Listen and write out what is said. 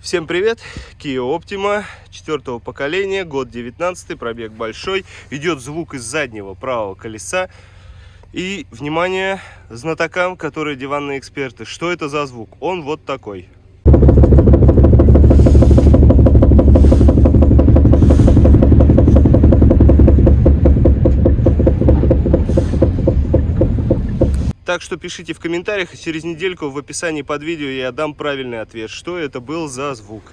Всем привет! Kia Optima 4-го поколения, год 19, пробег большой. Идет звук из заднего правого колеса. И, внимание, знатокам, которые диванные эксперты, что это за звук? Он вот такой. Так что пишите в комментариях, и через недельку в описании под видео я дам правильный ответ, что это был за звук.